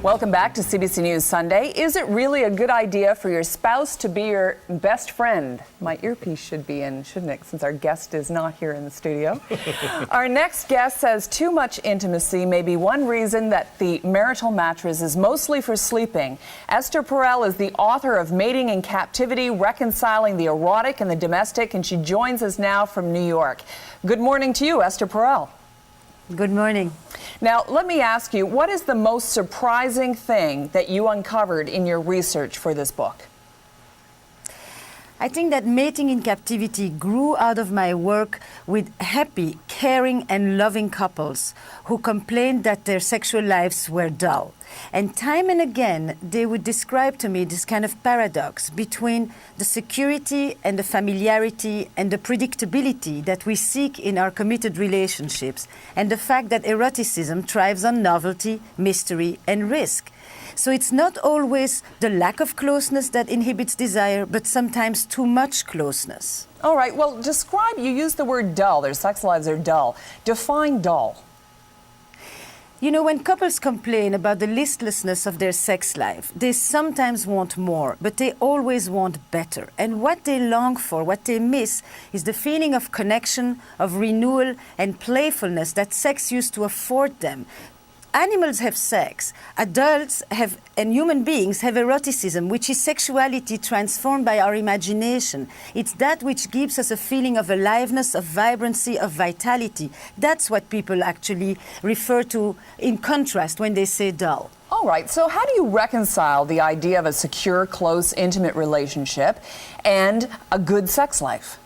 Welcome back to CBC News Sunday. Is it really a good idea for your spouse to be your best friend? My earpiece should be in, shouldn't it, since our guest is not here in the studio. Our next guest says too much intimacy may be one reason that the marital mattress is mostly for sleeping. Esther Perel is the author of Mating in Captivity, Reconciling the Erotic and the Domestic, and she joins us now from New York. Good morning to you, Esther Perel. Good morning. Now, let me ask you, what is the most surprising thing that you uncovered in your research for this book? I think that Mating in Captivity grew out of my work with happy, caring and loving couples who complained that their sexual lives were dull. And time and again, they would describe to me this kind of paradox between the security and the familiarity and the predictability that we seek in our committed relationships, and the fact that eroticism thrives on novelty, mystery and risk. So it's not always the lack of closeness that inhibits desire, but sometimes too much closeness. All right, well, you used the word dull. Their sex lives are dull. Define dull. You know, when couples complain about the listlessness of their sex life, they sometimes want more, but they always want better. And what they long for, what they miss, is the feeling of connection, of renewal and playfulness that sex used to afford them. Animals have sex, adults have, and human beings have eroticism, which is sexuality transformed by our imagination. It's that which gives us a feeling of aliveness, of vibrancy, of vitality. That's what people actually refer to in contrast when they say dull. All right, so how do you reconcile the idea of a secure, close, intimate relationship and a good sex life?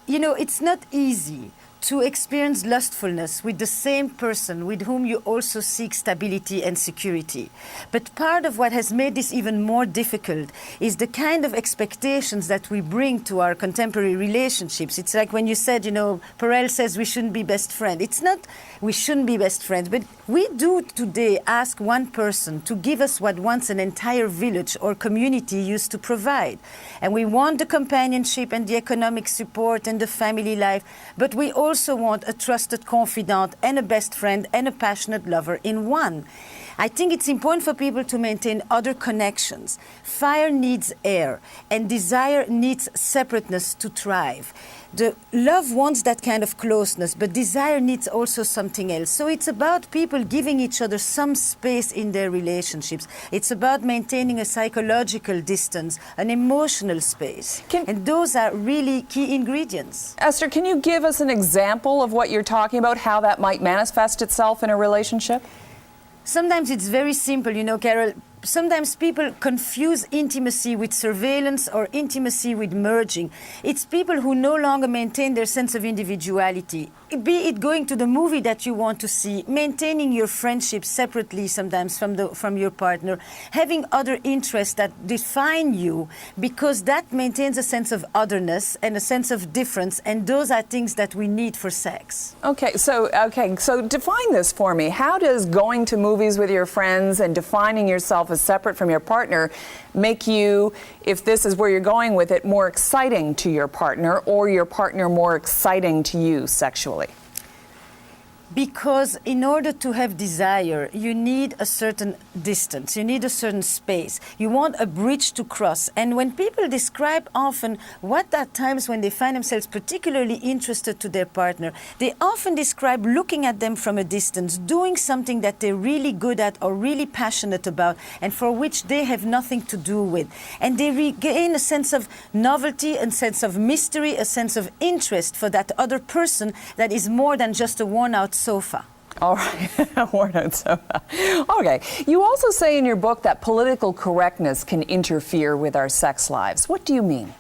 You know, it's not easy to experience lustfulness with the same person with whom you also seek stability and security. But part of what has made this even more difficult is the kind of expectations that we bring to our contemporary relationships. It's like when you said, you know, Perel says we shouldn't be best friends. It's not we shouldn't be best friends, but we do today ask one person to give us what once an entire village or community used to provide. And we want the companionship and the economic support and the family life, but we also want a trusted confidant and a best friend and a passionate lover in one. I think it's important for people to maintain other connections. Fire needs air, and desire needs separateness to thrive. The love wants that kind of closeness, but desire needs also something else. So it's about people giving each other some space in their relationships. It's about maintaining a psychological distance, an emotional space. And those are really key ingredients. Esther, can you give us an example of what you're talking about, how that might manifest itself in a relationship? Sometimes it's very simple, you know, Carol. Sometimes people confuse intimacy with surveillance or intimacy with merging. It's people who no longer maintain their sense of individuality. Be it going to the movie that you want to see, maintaining your friendship separately sometimes from your partner, having other interests that define you, because that maintains a sense of otherness and a sense of difference, and those are things that we need for sex. Okay, so define this for me. How does going to movies with your friends and defining yourself as separate from your partner make you, if this is where you're going with it, more exciting to your partner, or your partner more exciting to you sexually? Because in order to have desire, you need a certain distance, you need a certain space. You want a bridge to cross. And when people describe often what are times when they find themselves particularly interested to their partner, they often describe looking at them from a distance, doing something that they're really good at or really passionate about, and for which they have nothing to do with. And they regain a sense of novelty, a sense of mystery, a sense of interest for that other person that is more than just a worn-out sofa. All right, worn out sofa. Okay, you also say in your book that political correctness can interfere with our sex lives. What do you mean?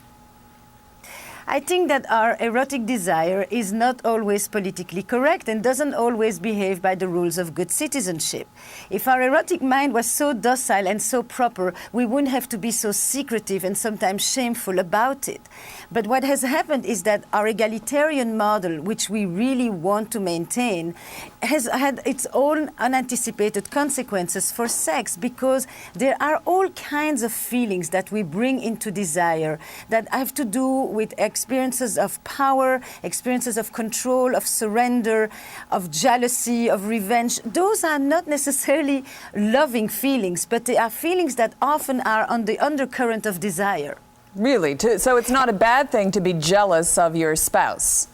I think that our erotic desire is not always politically correct and doesn't always behave by the rules of good citizenship. If our erotic mind was so docile and so proper, we wouldn't have to be so secretive and sometimes shameful about it. But what has happened is that our egalitarian model, which we really want to maintain, has had its own unanticipated consequences for sex, because there are all kinds of feelings that we bring into desire that have to do with experiences of power, experiences of control, of surrender, of jealousy, of revenge. Those are not necessarily loving feelings, but they are feelings that often are on the undercurrent of desire. Really? So it's not a bad thing to be jealous of your spouse?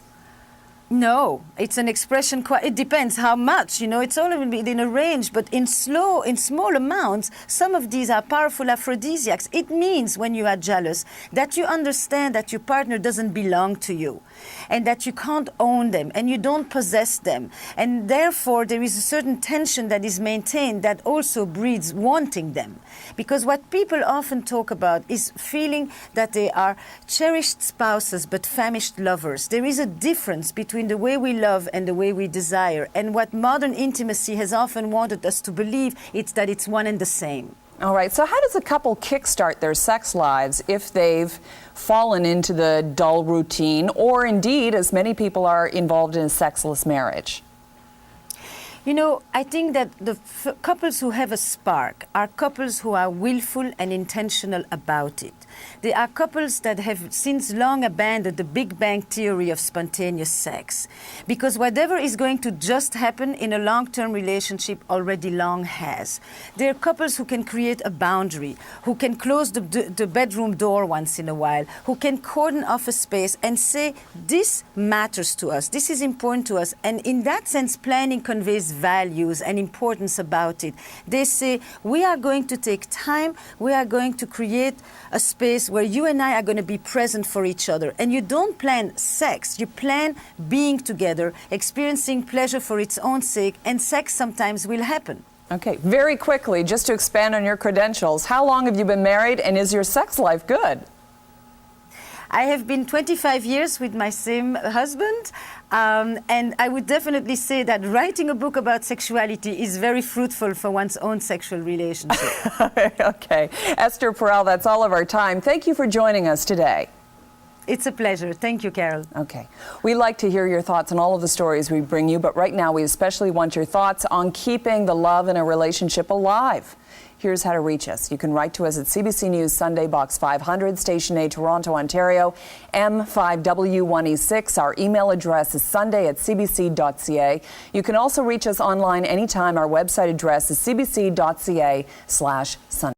No, it's an expression. It depends how much. It's all in a range, but in small amounts, some of these are powerful aphrodisiacs. It means when you are jealous that you understand that your partner doesn't belong to you, and that you can't own them, and you don't possess them, and therefore there is a certain tension that is maintained that also breeds wanting them. Because what people often talk about is feeling that they are cherished spouses but famished lovers. There is a difference between the way we love and the way we desire. And what modern intimacy has often wanted us to believe is that it's one and the same. All right, so how does a couple kickstart their sex lives if they've fallen into the dull routine, or indeed, as many people are, involved in a sexless marriage? I think that the couples who have a spark are couples who are willful and intentional about it. They are couples that have since long abandoned the Big Bang theory of spontaneous sex. Because whatever is going to just happen in a long-term relationship already long has. They're couples who can create a boundary, who can close the bedroom door once in a while, who can cordon off a space and say, this matters to us, this is important to us. And in that sense, planning conveys values and importance about it. They say, we are going to take time, we are going to create a space where you and I are going to be present for each other. And you don't plan sex, you plan being together, experiencing pleasure for its own sake, and sex sometimes will happen. Okay, very quickly, just to expand on your credentials, how long have you been married, and is your sex life good? I have been 25 years with my same husband, and I would definitely say that writing a book about sexuality is very fruitful for one's own sexual relationship. Okay. Esther Perel, that's all of our time. Thank you for joining us today. It's a pleasure. Thank you, Carol. Okay. We like to hear your thoughts on all of the stories we bring you, but right now we especially want your thoughts on keeping the love in a relationship alive. Here's how to reach us. You can write to us at CBC News Sunday, Box 500, Station A, Toronto, Ontario, M5W1E6. Our email address is sunday@cbc.ca. You can also reach us online anytime. Our website address is cbc.ca/sunday.